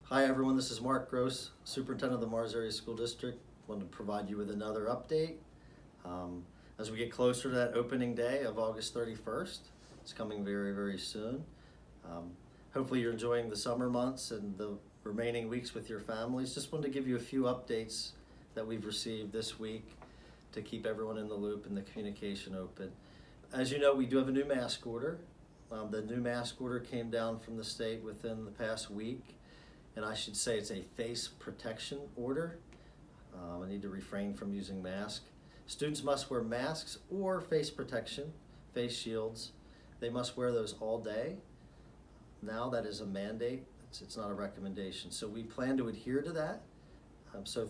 Hi everyone, this is Mark Gross, Superintendent of the Mars Area School District. Wanted to provide you with another update. As we get closer to that opening day of August 31st, it's coming very, very soon. Hopefully you're enjoying the summer months and the remaining weeks with your families. Just wanted to give you a few updates that we've received this week to keep everyone in the loop and the communication open. As you know, we do have a new mask order. The new mask order came down from the state within the past week. And I should say it's a face protection order. I need to refrain from using mask. Students must wear masks or face protection, face shields. They must wear those all day. Now that is a mandate, it's not a recommendation. So we plan to adhere to that. So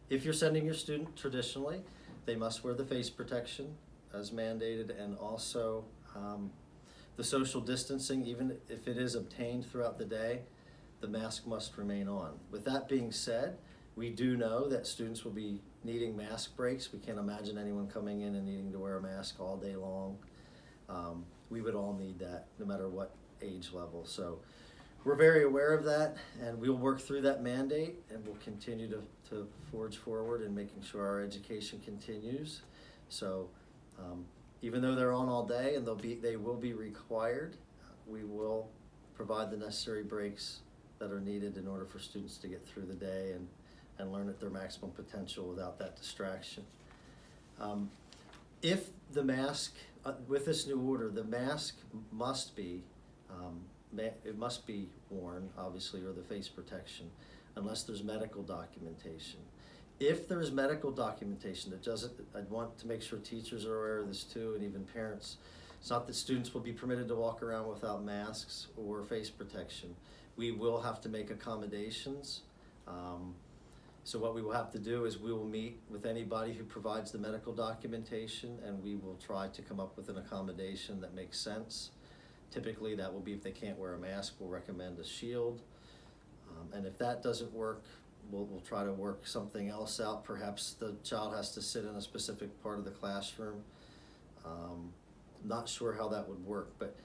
if you're sending your student traditionally, they must wear the face protection as mandated, and also the social distancing, even if it is obtained throughout the day, the mask must remain on. With that being said, we do know that students will be needing mask breaks. We can't imagine anyone coming in and needing to wear a mask all day long. We would all need that, no matter what age level. So we're very aware of that, and we'll work through that mandate, and we'll continue to forge forward in making sure our education continues. So even though they're on all day and they will be required, we will provide the necessary breaks that are needed in order for students to get through the day and learn at their maximum potential without that distraction. If the mask, with this new order, the mask must be, it must be worn, obviously, or the face protection, unless there's medical documentation. If there's medical documentation that doesn't, I'd want to make sure teachers are aware of this too, and even parents. It's not that students will be permitted to walk around without masks or face protection. We will have to make accommodations. So what we will have to do is we will meet with anybody who provides the medical documentation, and we will try to come up with an accommodation that makes sense. Typically that will be, if they can't wear a mask, we'll recommend a shield. And if that doesn't work, we'll try to work something else out. Perhaps the child has to sit in a specific part of the classroom. Not sure how that would work, but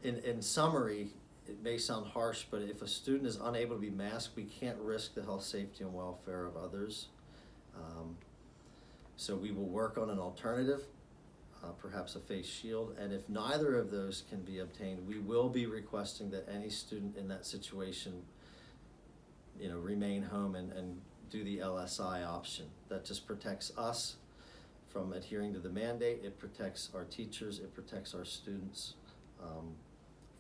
in summary, it may sound harsh, but if a student is unable to be masked, we can't risk the health, safety, and welfare of others. So we will work on an alternative, perhaps a face shield, and if neither of those can be obtained, we will be requesting that any student in that situation, remain home and do the LSI option. That just protects us from adhering to the mandate. It protects our teachers, it protects our students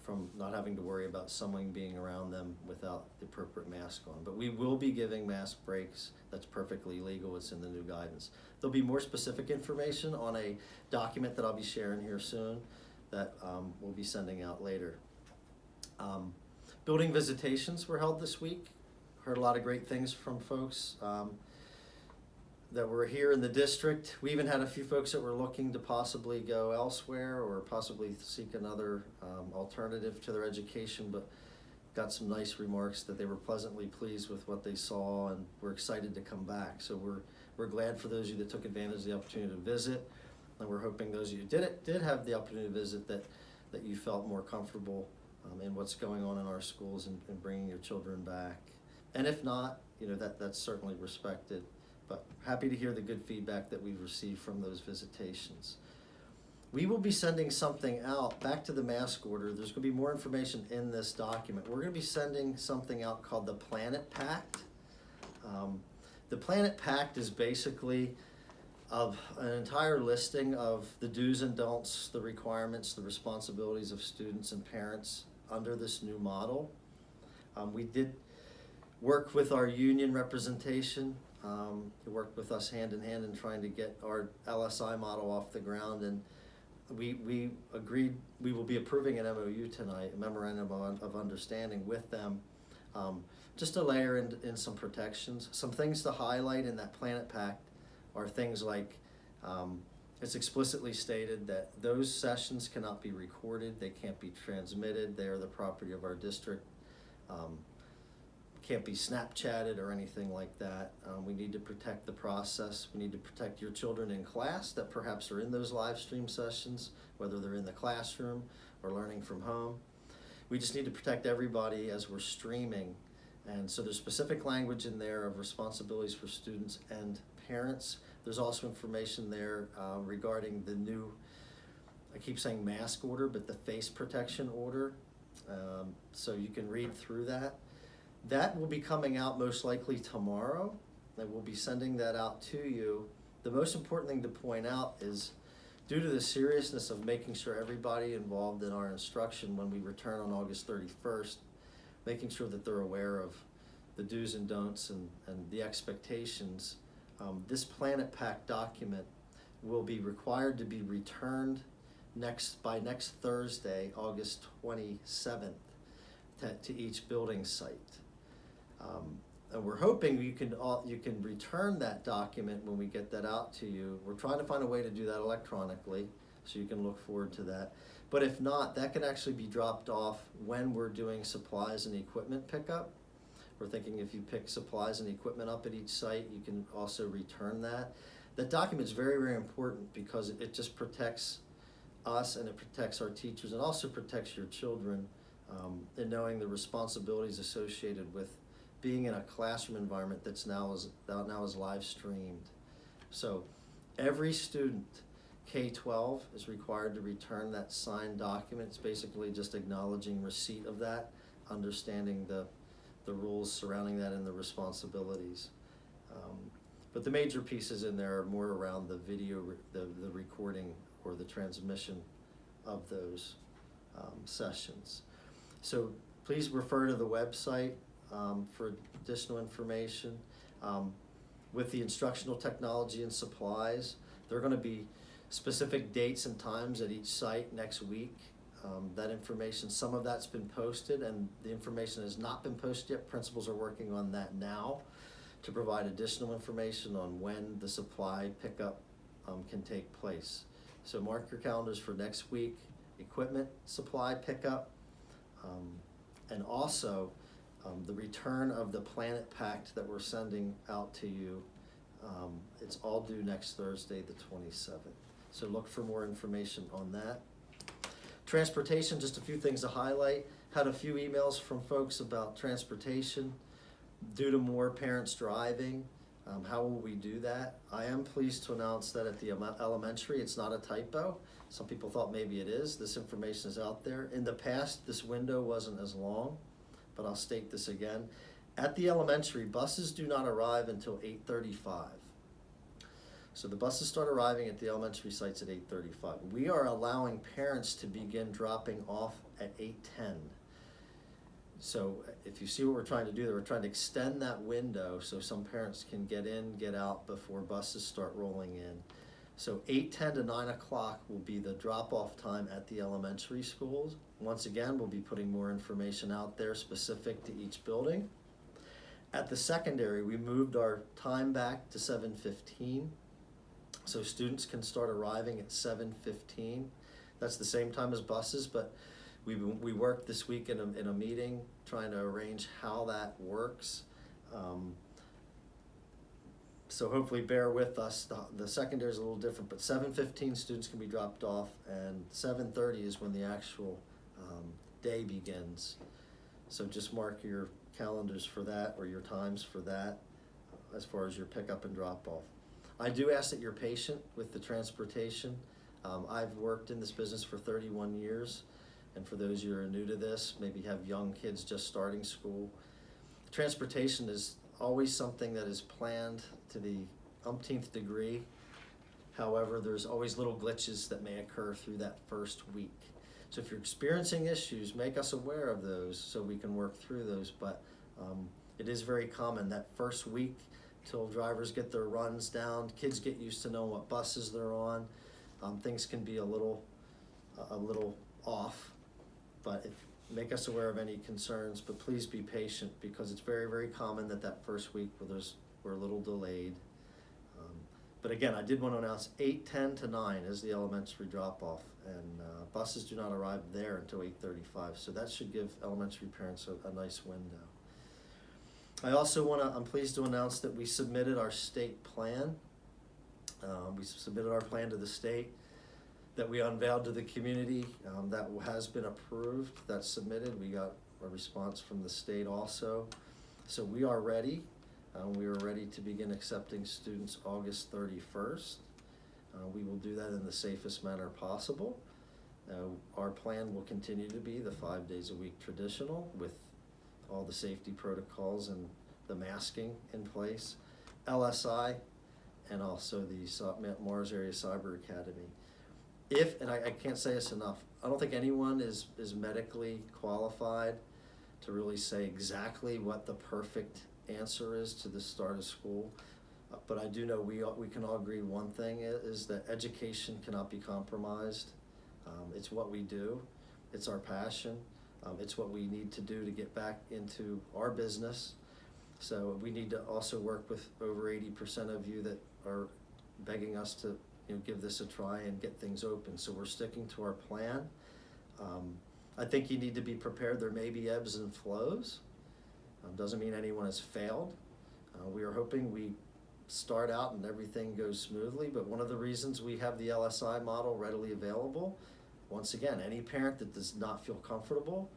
from not having to worry about someone being around them without the appropriate mask on. But we will be giving mask breaks. That's perfectly legal. It's in the new guidance. There'll be more specific information on a document that I'll be sharing here soon that we'll be sending out later. Building visitations were held this week. Heard a lot of great things from folks that were here in the district. We even had a few folks that were looking to possibly go elsewhere or possibly seek another alternative to their education, but got some nice remarks that they were pleasantly pleased with what they saw and were excited to come back. So we're glad for those of you that took advantage of the opportunity to visit, and we're hoping those of you who did have the opportunity to visit that you felt more comfortable in what's going on in our schools and bringing your children back. And if not, that's certainly respected. But happy to hear the good feedback that we've received from those visitations. We will be sending something out, back to the mask order. There's going to be more information in this document. We're going to be sending something out called the Planet Pact. The Planet Pact is basically of an entire listing of the do's and don'ts, the requirements, the responsibilities of students and parents under this new model. We did work with our union representation. He worked with us hand in hand in trying to get our LSI model off the ground, and we agreed we will be approving an MOU tonight, a memorandum of understanding with them, just to layer in some protections. Some things to highlight in that Planet Pact are things like it's explicitly stated that those sessions cannot be recorded, they can't be transmitted, they are the property of our district. Can't be Snapchatted or anything like that. We need to protect the process. We need to protect your children in class that perhaps are in those live stream sessions, whether they're in the classroom or learning from home. We just need to protect everybody as we're streaming And so there's specific language in there of responsibilities for students and parents. There's also information there regarding the new, I keep saying mask order, but the face protection order. So you can read through that. That will be coming out most likely tomorrow, and we'll be sending that out to you. The most important thing to point out is, due to the seriousness of making sure everybody involved in our instruction when we return on August 31st, making sure that they're aware of the do's and don'ts and the expectations, this Planet Pack document will be required to be returned by next Thursday, August 27th, to each building site. And we're hoping you can return that document when we get that out to you. We're trying to find a way to do that electronically, so you can look forward to that. But if not, that can actually be dropped off when we're doing supplies and equipment pickup. We're thinking if you pick supplies and equipment up at each site, you can also return that. That document is very, very important because it just protects us, and it protects our teachers, and also protects your children in knowing the responsibilities associated with being in a classroom environment that's now is live streamed. So every student, K-12, is required to return that signed document. It's basically just acknowledging receipt of that, understanding the rules surrounding that and the responsibilities. But the major pieces in there are more around the video, the recording or the transmission of those sessions. So please refer to the website for additional information. With the instructional technology and supplies, there are going to be specific dates and times at each site next week. That information, some of that's been posted, and the information has not been posted yet. Principals are working on that now to provide additional information on when the supply pickup can take place. So mark your calendars for next week, equipment supply pickup, and also the return of the Planet Pact that we're sending out to you. It's all due next Thursday, the 27th. So look for more information on that. Transportation, just a few things to highlight. Had a few emails from folks about transportation. Due to more parents driving, how will we do that? I am pleased to announce that at the elementary, it's not a typo. Some people thought maybe it is. This information is out there. In the past, this window wasn't as long, but I'll state this again. At the elementary, buses do not arrive until 8:35. So the buses start arriving at the elementary sites at 8:35. We are allowing parents to begin dropping off at 8:10. So if you see what we're trying to do, we're trying to extend that window so some parents can get in, get out before buses start rolling in. So 8:10 to 9 o'clock will be the drop-off time at the elementary schools. Once again, we'll be putting more information out there specific to each building. At the secondary, we moved our time back to 7:15. So students can start arriving at 7:15. That's the same time as buses, but we worked this week in a meeting trying to arrange how that works. So hopefully bear with us. The secondary is a little different, but 7:15 students can be dropped off, and 7:30 is when the actual day begins. So just mark your calendars for that, or your times for that, as far as your pickup and drop off. I do ask that you're patient with the transportation. I've worked in this business for 31 years, and for those of you who are new to this, maybe have young kids just starting school, transportation is always something that is planned to the umpteenth degree. However, there's always little glitches that may occur through that first week. So if you're experiencing issues, make us aware of those so we can work through those. But it is very common that first week, till drivers get their runs down, kids get used to knowing what buses they're on, things can be a little off. But make us aware of any concerns, but please be patient, because it's very, very common that first week we're a little delayed. But again, I did want to announce 8:10 to 9 is the elementary drop-off, and buses do not arrive there until 8:35, so that should give elementary parents a nice window. I'm pleased to announce that we submitted our state plan. We submitted our plan to the state that we unveiled to the community. That has been approved, that's submitted. We got a response from the state also. So we are ready. We are ready to begin accepting students August 31st. We will do that in the safest manner possible. Our plan will continue to be the 5 days a week traditional with all the safety protocols and the masking in place, LSI, and also the Mars Area Cyber Academy. And I can't say this enough, I don't think anyone is medically qualified to really say exactly what the perfect answer is to the start of school. But I do know we can all agree one thing is that education cannot be compromised. It's what we do, it's our passion, it's what we need to do to get back into our business. So we need to also work with over 80% of you that are begging us to give this a try and get things open. So we're sticking to our plan. I think you need to be prepared. There may be ebbs and flows. Doesn't mean anyone has failed. We are hoping we start out and everything goes smoothly, but one of the reasons we have the LSI model readily available, once again, any parent that does not feel comfortable,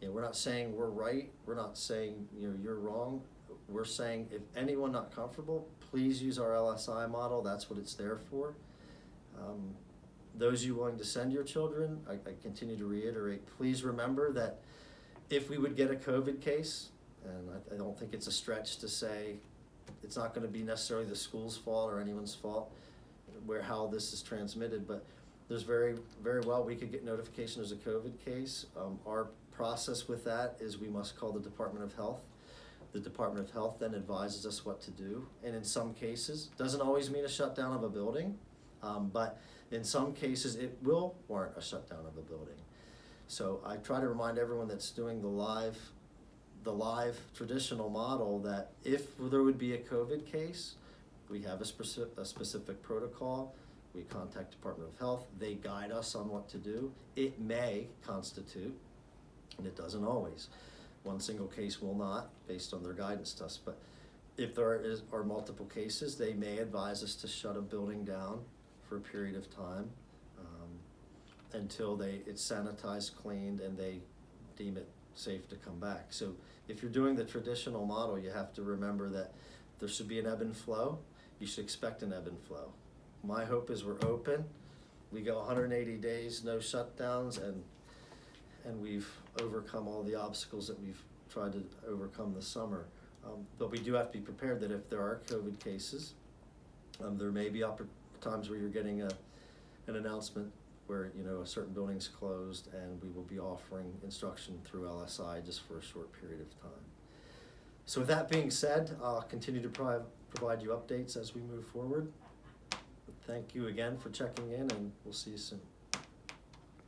we're not saying we're right, we're not saying you're wrong, we're saying if anyone not comfortable, please use our LSI model, that's what it's there for. Those of you willing to send your children, I continue to reiterate, please remember that if we would get a COVID case, and I don't think it's a stretch to say it's not going to be necessarily the school's fault or anyone's fault how this is transmitted, but there's very well we could get notification there's a COVID case. Our process with that is we must call the Department of Health. The Department of Health then advises us what to do, and in some cases, doesn't always mean a shutdown of a building, but in some cases it will warrant a shutdown of a building. So I try to remind everyone that's doing the live traditional model that if there would be a COVID case, we have a specific protocol. We contact Department of Health. They guide us on what to do. It may constitute, and it doesn't always. One single case will not, based on their guidance to us. But if there are multiple cases, they may advise us to shut a building down for a period of time until it's sanitized, cleaned, and they deem it safe to come back. So if you're doing the traditional model, you have to remember that there should be an ebb and flow. You should expect an ebb and flow. My hope is we're open. We go 180 days, no shutdowns, and we've overcome all the obstacles that we've tried to overcome this summer. But we do have to be prepared that if there are COVID cases, there may be times where you're getting an announcement where a certain building's closed, and we will be offering instruction through LSI just for a short period of time. So with that being said, I'll continue to provide you updates as we move forward. Thank you again for checking in, and we'll see you soon.